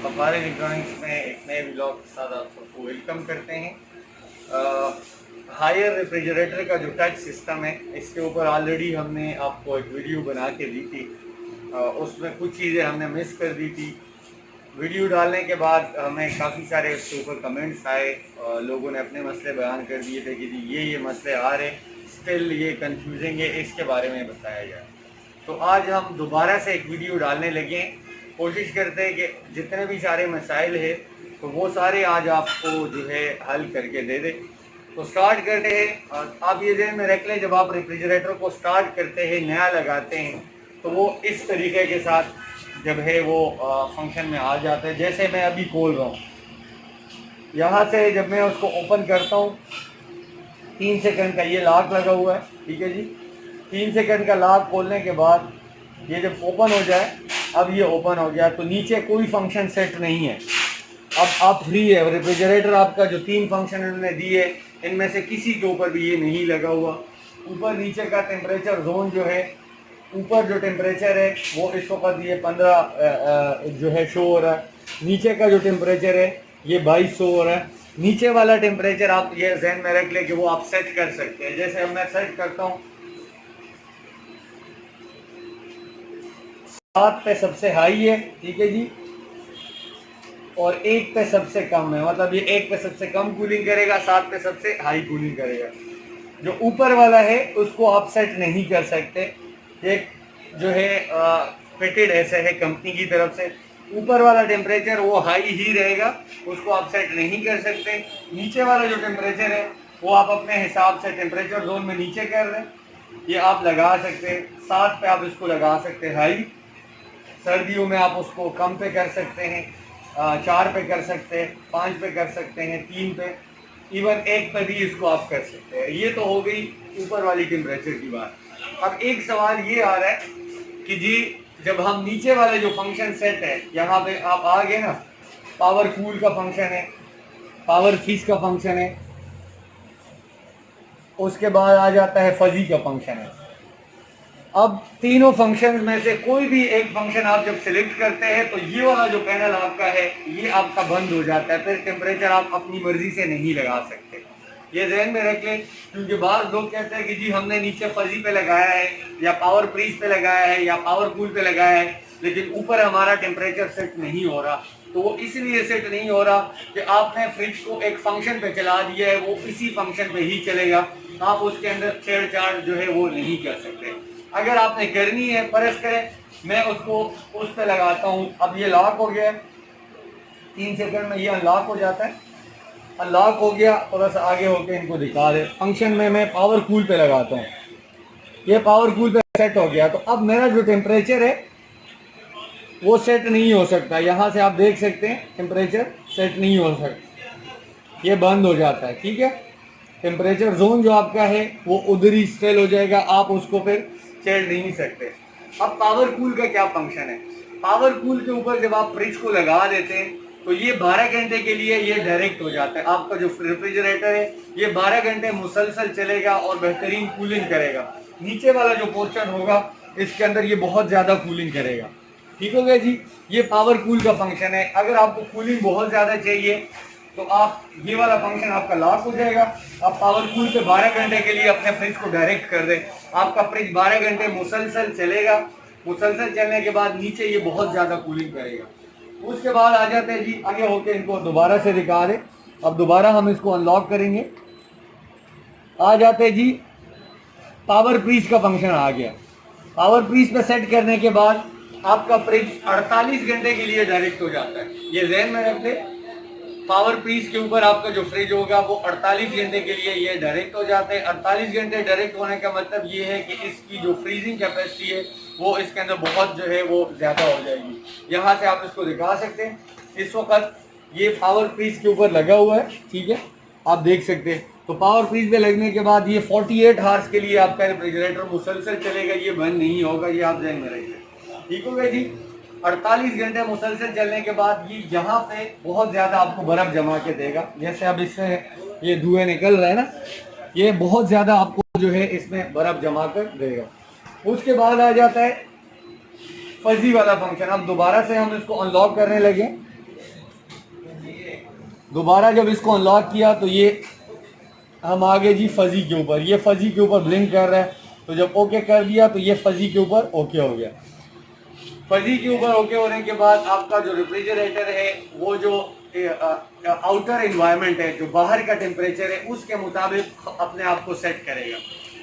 अखबार इलेक्ट्रॉनिक्स में एक नए ब्लॉग के साथ आप सबको वेलकम करते हैं। हायर रेफ्रिजरेटर का जो टच सिस्टम है, इसके ऊपर ऑलरेडी हमने आपको एक वीडियो बना के दी थी। उसमें कुछ चीज़ें हमने मिस कर दी थी। वीडियो डालने के बाद हमें काफ़ी सारे उसके ऊपर कमेंट्स आए। लोगों ने अपने मसले बयान कर दिए थे कि जी ये मसले आ रहे, स्टिल ये कंफ्यूजिंग है, इसके बारे में बताया जाए। तो आज हम दोबारा से एक वीडियो डालने लगे हैं। कोशिश करते हैं कि जितने भी सारे मसाइल है तो वो सारे आज आपको जो है हल करके दे दें। तो स्टार्ट करते हैं। आप ये ध्यान में रख लें, जब आप रेफ्रिजरेटर को स्टार्ट करते हैं, नया लगाते हैं, तो वो इस तरीके के साथ जब है वो फंक्शन में आ जाता है। जैसे मैं अभी खोल रहा हूँ, यहाँ से जब मैं उसको ओपन करता हूँ, 3 सेकंड का ये लॉक लगा हुआ है, ठीक है जी। 3 सेकंड का लॉक खोलने के बाद ये जब ओपन हो जाए, अब ये ओपन हो गया, तो नीचे कोई फंक्शन सेट नहीं है। अब आप फ्री है। रेफ्रिजरेटर आपका जो 3 फंक्शन उन्होंने दिए, इनमें से किसी के ऊपर भी ये नहीं लगा हुआ। ऊपर नीचे का टेम्परेचर जोन जो है, ऊपर जो टेम्परेचर है वो इस वक्त ये 15 जो है शो हो रहा है। नीचे का जो टेम्परेचर है ये 22 शो हो रहा है। नीचे वाला टेम्परेचर आप ये जहन में रख ले कि वो आप सेट कर सकते हैं। जैसे अब मैं सेट करता हूँ, 7 पे सबसे हाई है, ठीक है जी, और 1 पे सबसे कम है। मतलब ये 1 पे सबसे कम कूलिंग करेगा, 7 पे सबसे हाई कूलिंग करेगा। जो ऊपर वाला है उसको आप सेट नहीं कर सकते। एक जो है फिटेड ऐसे है कंपनी की तरफ से, ऊपर वाला टेम्परेचर वो हाई ही रहेगा, उसको आप सेट नहीं कर सकते। नीचे वाला जो टेम्परेचर है वो आप अपने हिसाब से टेम्परेचर जोन में नीचे कर रहे हैं, ये आप लगा सकते हैं। 7 पे आप इसको लगा सकते हैं हाई, सर्दियों में आप उसको कम पे कर सकते हैं, 4 पे कर सकते हैं, 5 पे कर सकते हैं, 3 पे, इवन 1 पे भी इसको आप कर सकते हैं। ये तो हो गई ऊपर वाली टेम्परेचर की बात। अब एक सवाल ये आ रहा है कि जी जब हम नीचे वाले जो फंक्शन सेट है, यहाँ पे आप आ गए ना, पावर कूल का फंक्शन है, पावर फ्रीज का फंक्शन है, उसके बाद आ जाता है फजी का फंक्शन है। अब तीनों फंक्शन में से कोई भी एक फंक्शन आप जब सिलेक्ट करते हैं तो ये वाला जो पैनल आपका है ये आपका बंद हो जाता है। फिर टेम्परेचर आप अपनी मर्जी से नहीं लगा सकते, ये ध्यान में रख लें। क्योंकि बाद लोग कहते हैं कि जी हमने नीचे फजी पे लगाया है या पावर फ्रीज पे लगाया है या पावर कूल पे लगाया है, लेकिन ऊपर हमारा टेम्परेचर सेट नहीं हो रहा। तो वो इसलिए सेट नहीं हो रहा कि आपने फ्रिज को एक फंक्शन पे चला दिया है, वो इसी फंक्शन पे ही चलेगा, आप उसके अंदर छेड़छाड़ जो है वो नहीं कर सकते। अगर आपने करनी है परस करें, मैं उसको उस पे लगाता हूँ। अब ये लॉक हो गया, 3 सेकंड में ये अनलॉक हो जाता है। अनलॉक हो गया, थोड़ा सा आगे होकर इनको दिखा दे। फंक्शन में मैं पावर कूल पे लगाता हूँ, ये पावर कूल पे सेट हो गया। तो अब मेरा जो टेम्परेचर है वो सेट नहीं हो सकता। यहाँ से आप देख सकते हैं टेम्परेचर सेट नहीं हो सकता, ये बंद हो जाता है, ठीक है। टेम्परेचर जोन जो आपका है वो उधर ही स्टेल हो जाएगा, आप उसको फिर छेड़ नहीं सकते। अब पावर कूल का क्या फंक्शन है? पावर कूल के ऊपर जब आप फ्रिज को लगा देते हैं तो ये 12 घंटे के लिए ये डायरेक्ट हो जाता है। आपका जो रेफ्रिजरेटर है ये 12 घंटे मुसलसल चलेगा और बेहतरीन कूलिंग करेगा। नीचे वाला जो पोर्शन होगा इसके अंदर ये बहुत ज़्यादा कूलिंग करेगा, ठीक हो गया जी। ये पावर कूल का फंक्शन है। अगर आपको कूलिंग बहुत ज़्यादा चाहिए तो आप ये वाला फंक्शन आपका लॉक हो जाएगा। आप पावर कूल पे 12 घंटे के लिए अपने फ्रिज को डायरेक्ट कर दें, आपका फ्रिज 12 घंटे मुसलसल चलेगा। मुसलसल चलने के बाद नीचे ये बहुत ज़्यादा कूलिंग करेगा। उसके बाद आ जाते हैं जी आगे होके, इनको दोबारा से दिखा दें। अब दोबारा हम इसको अनलॉक करेंगे, आ जाते हैं जी पावर फ्रीज का फंक्शन आ गया। पावर फ्रीज पे सेट करने के बाद आपका फ्रिज 48 घंटे के लिए डायरेक्ट हो जाता है। ये ज़हन में रख लें, पावर फ्रीज के ऊपर आपका जो फ्रिज होगा वो 48 घंटे के लिए ये डायरेक्ट हो जाते हैं। 48 घंटे डायरेक्ट होने का मतलब ये है कि इसकी जो फ्रीजिंग कैपेसिटी है वो इसके अंदर बहुत जो है वो ज़्यादा हो जाएगी। यहाँ से आप इसको दिखा सकते हैं, इस वक्त ये पावर फ्रीज के ऊपर लगा हुआ है, ठीक है, आप देख सकते हैं। तो पावर फ्रीज पे लगने के बाद ये 48 आवर्स के लिए आपका रेफ्रिजरेटर मुसलसल चलेगा, ये बंद नहीं होगा, ये आप ध्यान में रखिए, ठीक हो गया जी। 48 घंटे मुसलसल चलने के बाद ये यहाँ पे बहुत ज़्यादा आपको बर्फ़ जमा के देगा। जैसे अब इससे ये धुएं निकल रहे हैं ना, ये बहुत ज़्यादा आपको जो है इसमें बर्फ़ जमा कर देगा। उसके बाद आ जाता है फजी वाला फंक्शन। अब दोबारा से हम इसको अनलॉक करने लगे, दोबारा जब इसको अनलॉक किया तो ये हम आगे जी फजी के ऊपर, ये फजी के ऊपर ब्लिंक कर रहा है। तो जब ओके कर दिया तो ये फजी के ऊपर ओके हो गया। फजी के ऊपर ओके होने के बाद आपका जो रेफ्रिजरेटर है वो जो आउटर एनवायरनमेंट है, जो बाहर का टेम्परेचर है, उसके मुताबिक अपने आप को सेट करेगा।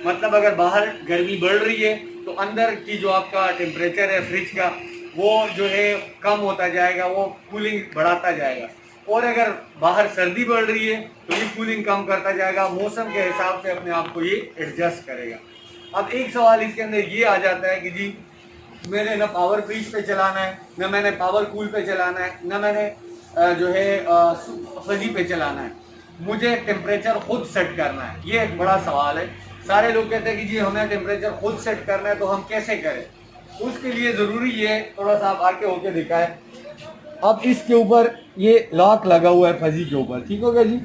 मतलब अगर बाहर गर्मी बढ़ रही है तो अंदर की जो आपका टेम्परेचर है फ्रिज का वो जो है कम होता जाएगा, वो कूलिंग बढ़ाता जाएगा। और अगर बाहर सर्दी बढ़ रही है तो ये कूलिंग कम करता जाएगा, मौसम के हिसाब से अपने आप को ये एडजस्ट करेगा। अब एक सवाल इसके अंदर ये आ जाता है कि जी मैंने ना पावर फ्रीज पे चलाना है, ना मैंने पावर कूल पे चलाना है, ना मैंने जो है फजी पे चलाना है, मुझे टेम्परेचर खुद सेट करना है। ये एक बड़ा सवाल है। सारे लोग कहते हैं कि जी हमें टेम्परेचर खुद सेट करना है, तो हम कैसे करें? उसके लिए ज़रूरी है, थोड़ा सा आप आके होके दिखाएं। अब इसके ऊपर ये लॉक लगा हुआ है फजी के ऊपर, ठीक हो गया जी।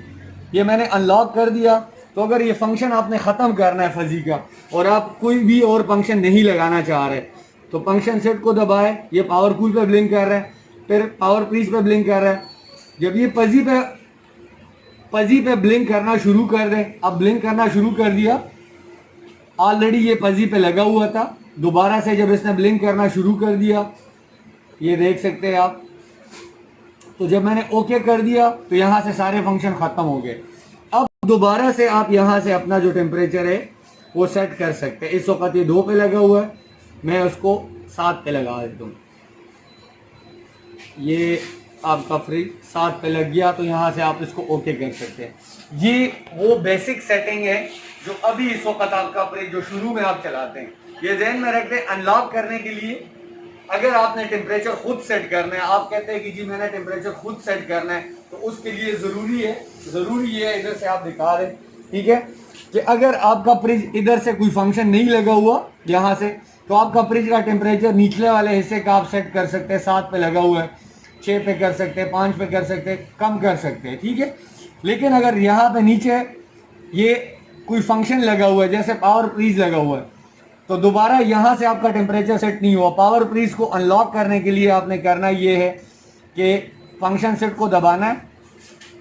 ये मैंने अनलॉक कर दिया। तो अगर ये फंक्शन आपने ख़त्म करना है फजी का और आप कोई भी और फंक्शन नहीं लगाना चाह रहे, तो फंक्शन सेट को दबाए, ये पावर कूल पे ब्लिंक कर रहा है, फिर पावर फ्रीज पे ब्लिंक कर रहा है। जब ये पजी पे ब्लिंक करना शुरू कर दे, अब ब्लिंक करना शुरू कर दिया, ऑलरेडी ये पजी पे लगा हुआ था, दोबारा से जब इसने ब्लिंक करना शुरू कर दिया, ये देख सकते हैं आप। तो जब मैंने ओके कर दिया तो यहाँ से सारे फंक्शन ख़त्म हो गए। अब दोबारा से आप यहाँ से अपना जो टेम्परेचर है वो सेट कर सकते हैं। इस वक्त ये 2 पे लगा हुआ है, मैं उसको 7 पे लगा देता हूँ। ये आपका फ्रिज 7 पे लग गया, तो यहाँ से आप इसको ओके कर सकते हैं। ये वो बेसिक सेटिंग है जो अभी इस वक्त आपका फ्रिज जो शुरू में आप चलाते हैं, ये ध्यान में रखते हैं। अनलॉक करने के लिए अगर आपने टेम्परेचर खुद सेट करना है, आप कहते हैं कि जी मैंने टेम्परेचर खुद सेट करना है, तो उसके लिए ज़रूरी है इधर से आप दिखा रहे हैं, ठीक है, कि अगर आपका फ्रिज इधर से कोई फंक्शन नहीं लगा हुआ यहाँ से, तो आपका फ्रिज का टेम्परेचर निचले वाले हिस्से का आप सेट कर सकते हैं। 7 पे लगा हुआ है, 6 पे कर सकते हैं, 5 पे कर सकते हैं, कम कर सकते हैं, ठीक है। लेकिन अगर यहाँ पे नीचे ये कोई फंक्शन लगा हुआ है, जैसे पावर फ्रीज लगा हुआ है, तो दोबारा यहाँ से आपका टेम्परेचर सेट नहीं हुआ। पावर फ्रीज को अनलॉक करने के लिए आपने करना ये है कि फंक्शन सेट को दबाना है।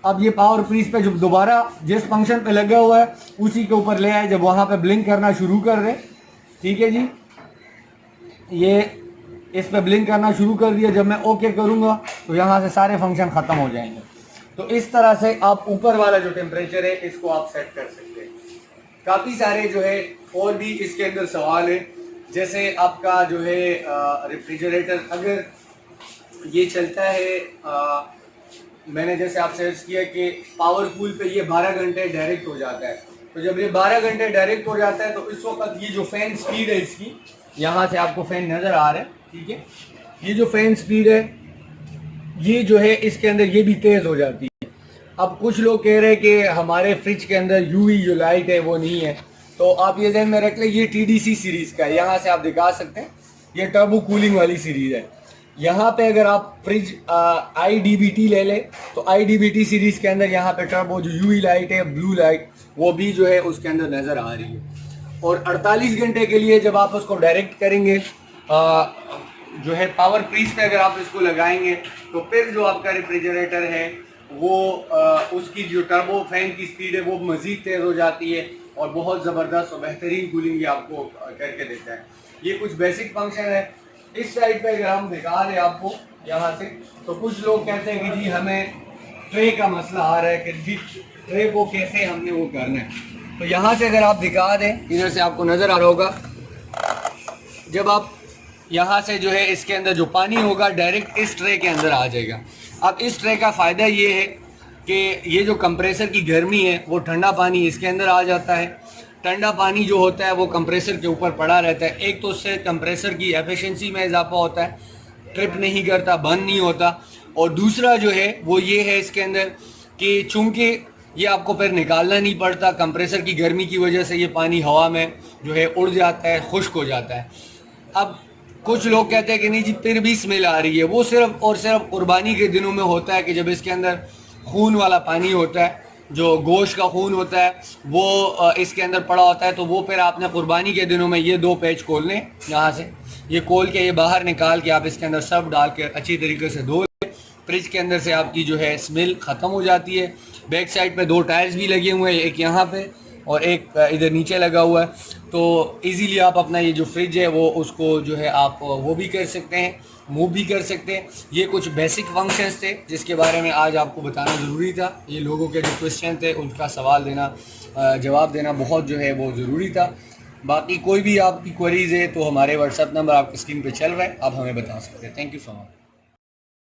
अब ये पावर फ्रीज पे जब दोबारा जिस फंक्शन पे लगा हुआ है उसी के ऊपर ले आए, जब वहाँ पे ब्लिंक करना शुरू कर दे, ठीक है जी। ये इस पे ब्लिंक करना शुरू कर दिया, जब मैं ओके करूँगा तो यहाँ से सारे फंक्शन ख़त्म हो जाएंगे। तो इस तरह से आप ऊपर वाला जो टेम्परेचर है इसको आप सेट कर सकते हैं। काफ़ी सारे जो है और भी इसके अंदर सवाल है, जैसे आपका जो है रेफ्रिजरेटर अगर ये चलता है, मैंने जैसे आपसे अर्ज किया कि पावर कूल पे ये 12 घंटे डायरेक्ट हो जाता है। तो जब ये 12 घंटे डायरेक्ट हो जाता है तो इस वक्त ये जो फैन स्पीड है इसकी, यहाँ से आपको फैन नज़र आ रहा है, ठीक है, ये जो फैन स्पीड है ये जो है इसके अंदर ये भी तेज़ हो जाती है। अब कुछ लोग कह रहे हैं कि हमारे फ्रिज के अंदर यूवी जो लाइट है वो नहीं है, तो आप ये ध्यान में रख लें, ये TDC सीरीज़ का है, यहाँ से आप दिखा सकते हैं, ये टर्बो कूलिंग वाली सीरीज़ है। यहाँ पे अगर आप फ्रिज IDBT ले लें तो IDBT सीरीज़ के अंदर यहाँ पे टर्बो जो यूवी लाइट है, ब्लू लाइट, वो भी जो है उसके अंदर नज़र आ रही है। और 48 घंटे के लिए जब आप उसको डायरेक्ट करेंगे, जो है पावर फ्रीज पे अगर आप इसको लगाएंगे, तो फिर जो आपका रेफ्रिजरेटर है वो उसकी जो टर्बो फैन की स्पीड है वो मज़ीद तेज़ हो जाती है और बहुत ज़बरदस्त और बेहतरीन कूलिंग ये आपको करके देता है। ये कुछ बेसिक फंक्शन है। इस साइड पे अगर हम दिखा रहे हैं आपको यहाँ से, तो कुछ लोग कहते हैं कि जी हमें ट्रे का मसला आ रहा है कि जी ट्रे को कैसे हमने वो करना है। तो यहाँ से अगर आप दिखा दें, इधर से आपको नज़र आ रहा होगा, जब आप यहाँ से जो है इसके अंदर जो पानी होगा डायरेक्ट इस ट्रे के अंदर आ जाएगा। अब इस ट्रे का फ़ायदा ये है कि ये जो कंप्रेसर की गर्मी है वो ठंडा पानी इसके अंदर आ जाता है। ठंडा पानी जो होता है वो कंप्रेसर के ऊपर पड़ा रहता है। एक तो उससे कंप्रेसर की एफिशिएंसी में इजाफा होता है, ट्रिप नहीं करता, बंद नहीं होता। और दूसरा जो है वो ये है इसके अंदर कि चूँकि ये आपको फिर निकालना नहीं पड़ता, कंप्रेसर की गर्मी की वजह से ये पानी हवा में जो है उड़ जाता है, खुश्क हो जाता है। अब कुछ लोग कहते हैं कि नहीं जी फिर भी स्मेल आ रही है, वो सिर्फ और सिर्फ कुर्बानी के दिनों में होता है कि जब इसके अंदर खून वाला पानी होता है, जो गोश्त का खून होता है वो इसके अंदर पड़ा होता है। तो वो फिर आपने कुर्बानी के दिनों में ये 2 पेच खोलने, यहाँ से ये खोल के ये बाहर निकाल के आप इसके अंदर सब डाल के अच्छी तरीके से धो लें, फ्रिज के अंदर से आपकी जो है स्मेल ख़त्म हो जाती है। बैक साइड पे 2 टायर्स भी लगे हुए हैं, एक यहाँ पे और एक इधर नीचे लगा हुआ है, तो इजीली आप अपना ये जो फ्रिज है वो उसको जो है आप वो भी कर सकते हैं, मूव भी कर सकते हैं। ये कुछ बेसिक फंक्शंस थे जिसके बारे में आज आपको बताना ज़रूरी था। ये लोगों के जो क्वेश्चन थे उनका सवाल देना, जवाब देना बहुत जो है वो ज़रूरी था। बाकी कोई भी आपकी क्वेरीज है तो हमारे व्हाट्सएप नंबर आपकी स्क्रीन पे चल रहा है, आप हमें बता सकते हैं। Thank you so much.